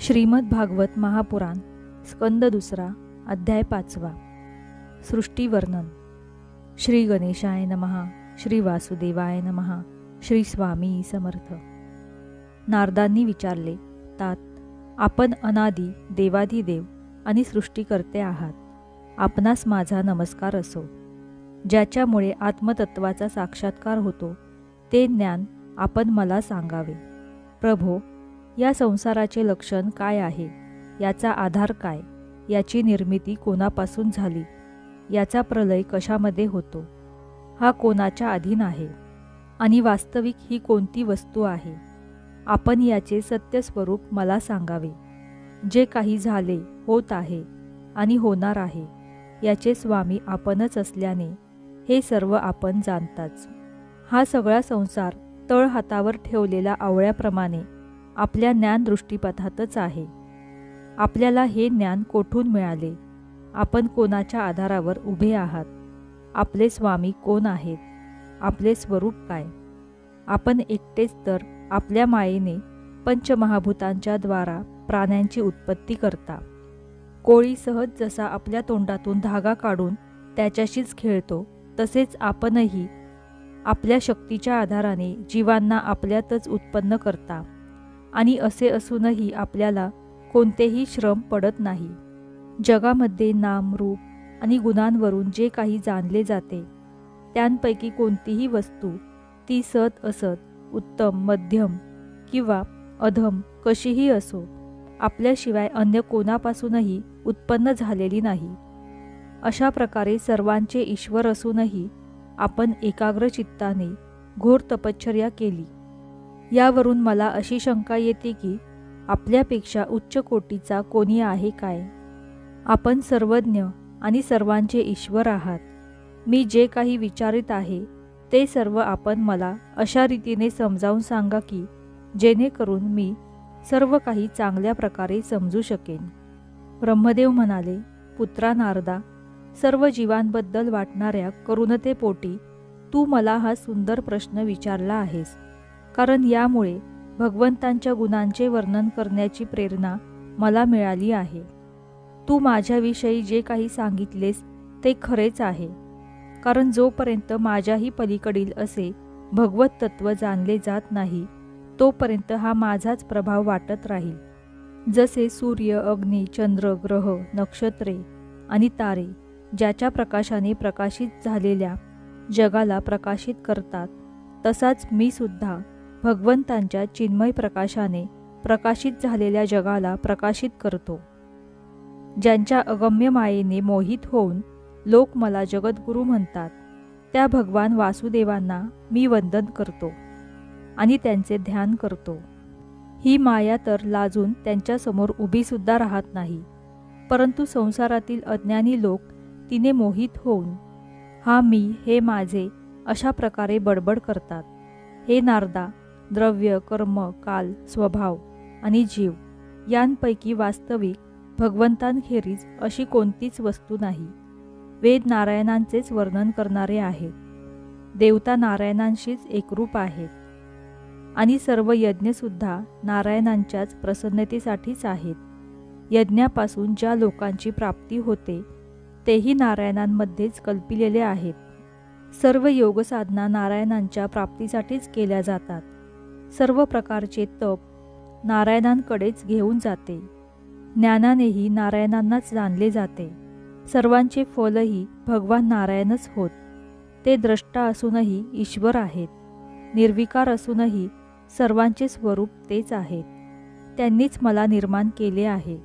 श्रीमद भागवत महापुराण स्कंद दुसरा अध्याय 5. सृष्टी वर्णन. श्री गणेशाय नमः. श्री वासुदेवाय नमः. श्री स्वामी समर्थ. नारदांनी विचारले, तात आपण अनादी देवाधिदेव आणि सृष्टीकर्ते आहात. आपणास माझा नमस्कार असो. ज्याच्यामुळे आत्मतत्वाचा साक्षात्कार होतो ते ज्ञान आपण मला सांगावे. प्रभो, या संसाराचे लक्षण काय आहे, याचा आधार काय, याची निर्मिती कोणापासून झाली, याचा प्रलय कशामध्ये होतो, हा कोणाच्या अधीन आहे आणि वास्तविक ही कोणती वस्तू आहे, आपण याचे सत्य स्वरूप मला सांगावे. जे काही झाले, होत आहे आणि होणार आहे याचे स्वामी आपणच असल्याने हे सर्व आपण जाणताच. हा सगळा संसार तळहातावर ठेवलेला आवळ्याप्रमाणे आपल्या ज्ञानदृष्टीपथातच आहे. आपल्याला हे ज्ञान कोठून मिळाले, आपण कोणाच्या आधारावर उभे आहात, आपले स्वामी कोण आहेत, आपले स्वरूप काय. आपण एकटेच तर आपल्या मायेने पंचमहाभूतांच्या द्वारा प्राण्यांची उत्पत्ती करता. कोळी सहज जसा आपल्या तोंडातून धागा काढून त्याच्याशीच खेळतो, तसेच आपणही आपल्या शक्तीच्या आधाराने जीवांना आपल्यातच उत्पन्न करता. आणि असे असूनही आपल्याला कोणतेही श्रम पडत नाही. जगामध्ये नाम, रूप आणि गुणांवरून जे काही जाणले जाते त्यांपैकी कोणतीही वस्तू, ती सत असत, उत्तम, मध्यम किंवा अधम कशीही असो, आपल्याशिवाय अन्य कोणापासूनही उत्पन्न झालेली नाही. अशा प्रकारे सर्वांचे ईश्वर असूनही आपण एकाग्र चित्ताने घोर तपश्चर्या केली. यावरून मला अशी शंका येते की आपल्यापेक्षा उच्च कोटीचा कोणी आहे काय. आपण सर्वज्ञ आणि सर्वांचे ईश्वर आहात. मी जे काही विचारित आहे ते सर्व आपण मला अशा रीतीने समजावून सांगा की जेणेकरून मी सर्व काही चांगल्या प्रकारे समजू शकेन. ब्रह्मदेव म्हणाले, पुत्रा नारदा, सर्व जीवांबद्दल वाटणाऱ्या करुणतेपोटी तू मला हा सुंदर प्रश्न विचारला आहेस. कारण यामुळे भगवंतांच्या गुणांचे वर्णन करण्याची प्रेरणा मला मिळाली आहे. तू माझ्याविषयी जे काही सांगितलेस ते खरेच आहे. कारण जोपर्यंत माझ्याही पलीकडील असे भगवत तत्व जाणले जात नाही तोपर्यंत हा माझाच प्रभाव वाटत राहील. जसे सूर्य, अग्नी, चंद्र, ग्रह, नक्षत्रे आणि तारे ज्याच्या प्रकाशाने प्रकाशित झालेल्या जगाला प्रकाशित करतात, तसाच मी सुद्धा भगवंतांच्या चिन्मय प्रकाशाने प्रकाशित झालेल्या जगाला प्रकाशित करतो. ज्यांच्या अगम्य मायेने मोहित होऊन लोक मला जगद्गुरू म्हणतात, त्या भगवान वासुदेवांना मी वंदन करतो आणि त्यांचे ध्यान करतो. ही माया तर लाजून त्यांच्यासमोर उभीसुद्धा राहत नाही, परंतु संसारातील अज्ञानी लोक तिने मोहित होऊन हा मी, हे माझे अशा प्रकारे बडबड करतात. हे नारदा, द्रव्य, कर्म, काल, स्वभाव आणि जीव यांपैकी वास्तविक भगवंतांखेरीज अशी कोणतीच वस्तू नाही. वेद नारायणांचेच वर्णन करणारे आहेत. देवता नारायणांशीच एकरूप आहेत आणि सर्व यज्ञसुद्धा नारायणांच्याच प्रसन्नतेसाठीच आहेत. यज्ञापासून ज्या लोकांची प्राप्ती होते तेही नारायणांमध्येच कल्पिलेले आहेत. सर्व योगसाधना नारायणांच्या प्राप्तीसाठीच केल्या जातात. सर्व प्रकारचे तप नारायणांकडेच घेऊन जाते. ज्ञानानेही नारायणांनाच जाणले जाते. सर्वांचे फलही भगवान नारायणच होत. ते द्रष्टा असूनही ईश्वर आहेत. निर्विकार असूनही सर्वांचे स्वरूप तेच आहेत. त्यांनीच मला निर्माण केले आहे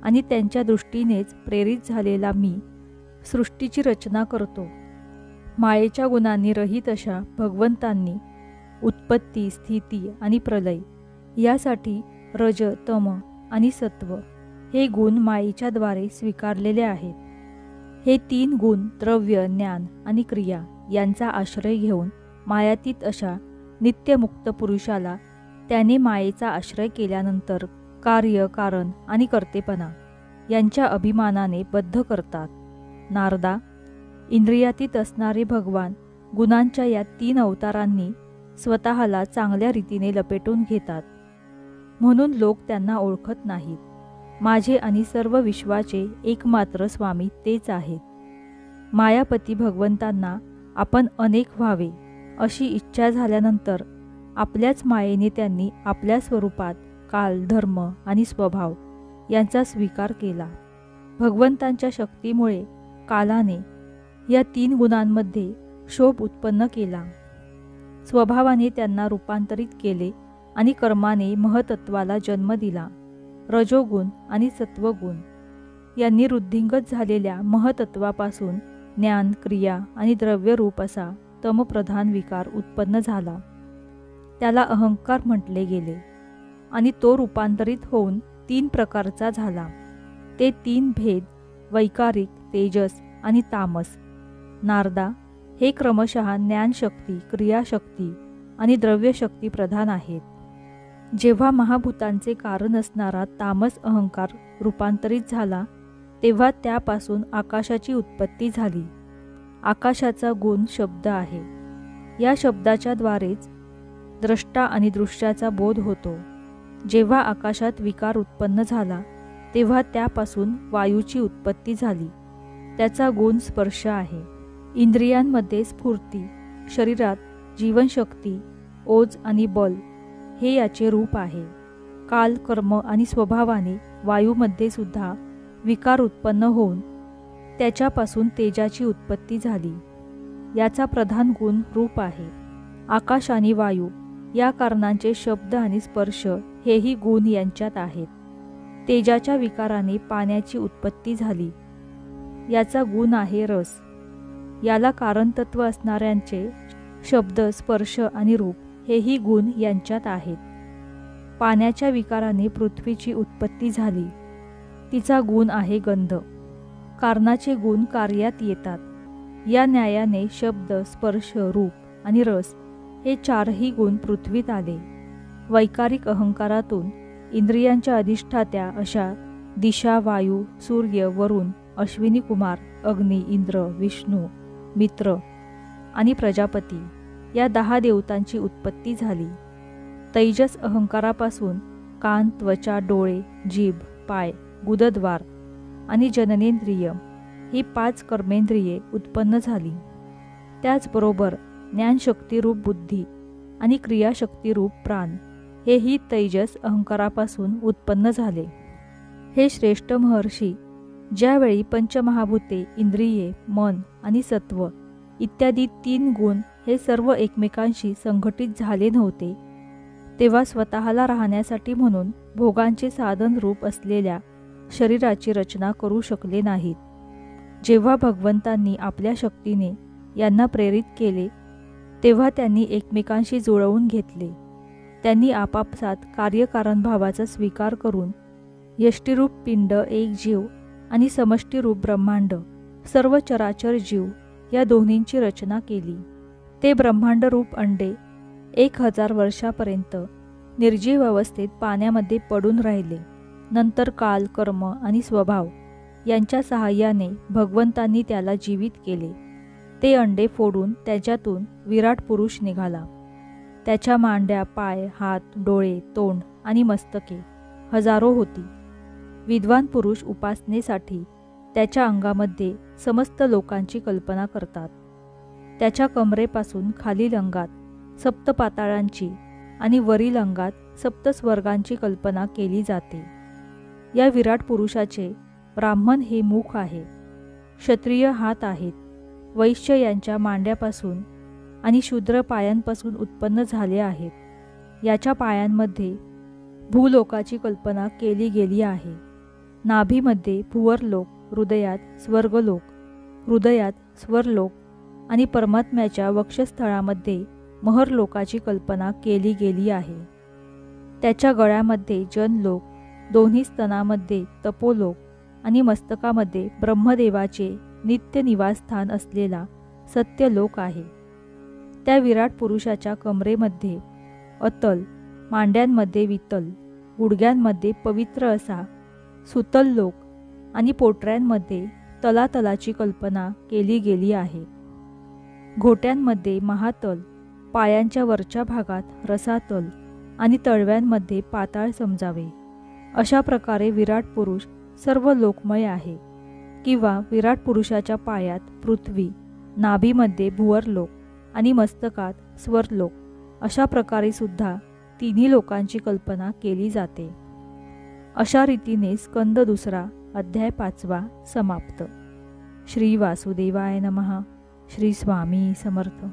आणि त्यांच्या दृष्टीनेच प्रेरित झालेला मी सृष्टीची रचना करतो. मायेच्या गुणांनी रहित अशा भगवंतांनी उत्पत्ती, स्थिती आणि प्रलय यासाठी रज, तम आणि सत्व हे गुण मायेच्या द्वारे स्वीकारलेले आहेत. हे 3 गुण द्रव्य, ज्ञान आणि क्रिया यांचा आश्रय घेऊन मायातीत अशा नित्यमुक्त पुरुषाला त्याने मायेचा आश्रय केल्यानंतर कार्य, कारण आणि कर्तेपणा यांच्या अभिमानाने बद्ध करतात. नारदा, इंद्रियातीत असणारे भगवान गुणांच्या या 3 अवतारांनी स्वतःला चांगल्या रीतीने लपेटून घेतात. म्हणून लोक त्यांना ओळखत नाहीत. माझे आणि सर्व विश्वाचे एकमात्र स्वामी तेच आहेत. मायापती भगवंतांना आपण अनेक व्हावे अशी इच्छा झाल्यानंतर आपल्याच मायेने त्यांनी आपल्या स्वरूपात काल, धर्म आणि स्वभाव यांचा स्वीकार केला. भगवंतांच्या शक्तीमुळे कालाने या 3 गुणांमध्ये क्षोभ उत्पन्न केला. स्वभावाने त्यांना रूपांतरित केले आणि कर्माने महतत्वाला जन्म दिला. रजोगुण आणि सत्वगुण यांनी वृद्धिंगत झालेल्या महतत्वापासून ज्ञान, क्रिया आणि द्रव्यरूप असा तमप्रधान विकार उत्पन्न झाला. त्याला अहंकार म्हटले गेले आणि तो रूपांतरित होऊन 3 प्रकारचा झाला. ते 3 भेद वैकारिक, तेजस आणि तामस. नारदा हे क्रमशः ज्ञानशक्ती, क्रियाशक्ती आणि द्रव्यशक्ती प्रधान आहेत. जेव्हा महाभूतांचे कारण असणारा तामस अहंकार रूपांतरित झाला तेव्हा त्यापासून आकाशाची उत्पत्ती झाली. आकाशाचा गुण शब्द आहे. या शब्दाच्या द्वारेच द्रष्टा आणि दृश्याचा बोध होतो. जेव्हा आकाशात विकार उत्पन्न झाला तेव्हा त्यापासून वायूची उत्पत्ती झाली. त्याचा गुण स्पर्श आहे. इंद्रियांमध्ये स्फूर्ती, शरीरात जीवनशक्ती, ओज आणि बल हे याचे रूप आहे. काल, कर्म आणि स्वभावाने वायूमध्ये सुद्धा विकार उत्पन्न होऊन त्याच्यापासून तेजाची उत्पत्ती झाली. याचा प्रधान गुण रूप आहे. आकाश आणि वायू या कारणांचे शब्द आणि स्पर्श हेही गुण यांच्यात आहेत. तेजाच्या विकाराने पाण्याची उत्पत्ती झाली. याचा गुण आहे रस. याला कारणतत्व असणाऱ्यांचे शब्द, स्पर्श आणि रूप हेही गुण यांच्यात आहेत. पाण्याच्या विकाराने पृथ्वीची उत्पत्ती झाली. तिचा गुण आहे गंध. कारणाचे गुण कार्यात येतात. या न्यायाने शब्द, स्पर्श, रूप आणि रस हे 4ही गुण पृथ्वीत आले. वैकारिक अहंकारातून इंद्रियांच्या अधिष्ठात्या अशा दिशा, वायू, सूर्य, वरुण, अश्विनी कुमार, अग्नी, इंद्र, विष्णू, मित्र आणि प्रजापती या 10 देवतांची उत्पत्ती झाली. तैजस अहंकारापासून कान, त्वचा, डोळे, जीभ, पाय, गुदद्वार आणि जननेंद्रिय ही 5 कर्मेंद्रिये उत्पन्न झाली. त्याचबरोबर ज्ञानशक्तीरूप बुद्धी आणि क्रियाशक्तीरूप प्राण हेही तैजस अहंकारापासून उत्पन्न झाले. हे श्रेष्ठ महर्षी, ज्यावेळी पंचमहाभूते, इंद्रिये, मन आणि सत्व इत्यादी 3 गुण हे सर्व एकमेकांशी संघटित झाले नव्हते तेव्हा स्वतःला राहण्यासाठी म्हणून भोगांचे साधन रूप असलेल्या शरीराची रचना करू शकले नाहीत. जेव्हा भगवंतांनी आपल्या शक्तीने यांना प्रेरित केले तेव्हा त्यांनी एकमेकांशी जुळवून घेतले. त्यांनी आपापसात कार्यकारणभावाचा स्वीकार करून यष्टीरूप पिंड, एक जीव आणि समष्टीरूप ब्रह्मांड, सर्व चराचर जीव या दोन्हींची रचना केली. ते ब्रह्मांडरूप अंडे 1000 वर्षापर्यंत निर्जीव अवस्थेत पाण्यामध्ये पडून राहिले. नंतर काल, कर्म आणि स्वभाव यांच्या सहाय्याने भगवंतांनी त्याला जीवित केले. ते अंडे फोडून त्याच्यातून विराट पुरुष निघाला. त्याच्या मांड्या, पाय, हात, डोळे, तोंड आणि मस्तके हजारो होती. विद्वान पुरुष उपासनेसाठी त्याच्या अंगामध्ये समस्त लोकांची कल्पना करतात. त्याच्या कमरेपासून खालील अंगात सप्तपाताळांची आणि वरील अंगात सप्तस्वर्गांची कल्पना केली जाते. या विराट पुरुषाचे ब्राह्मण हे मुख आहे, क्षत्रिय हात आहेत, वैश्य यांच्या मांड्यापासून आणि शूद्र पायांपासून उत्पन्न झाले आहेत. याच्या पायांमध्ये भूलोकाची कल्पना केली गेली आहे. नाभीमध्ये भुवरलोक, हृदयात स्वर्गलोक, हृदयात स्वरलोक आणि परमात्म्याच्या वक्षस्थळामध्ये महरलोकाची कल्पना केली गेली आहे. त्याच्या गळ्यामध्ये जनलोक, दोन्ही स्तनामध्ये तपोलोक आणि मस्तकामध्ये ब्रह्मदेवाचे नित्य निवासस्थान असलेला सत्यलोक आहे. त्या विराट पुरुषाच्या कमरेमध्ये अतल, मांड्यांमध्ये वितल, गुडघ्यांमध्ये पवित्र असा सुतल लोक आणि पोटऱ्यांमध्ये तलातलाची कल्पना केली गेली आहे. घोट्यांमध्ये महातल, पायांच्या वरच्या भागात रसातल आणि तळव्यांमध्ये पाताळ समजावे. अशा प्रकारे विराट पुरुष सर्व लोकमय आहे. किंवा विराट पुरुषाच्या पायात पृथ्वी, नाभीमध्ये भुवरलोक आणि मस्तकात स्वर्लोक, अशा प्रकारे सुद्धा तिन्ही लोकांची कल्पना केली जाते. अशा रीतीने स्कंद दुसरा अध्याय 5 समाप्त. श्री वासुदेवाय नमः. श्री स्वामी समर्थ.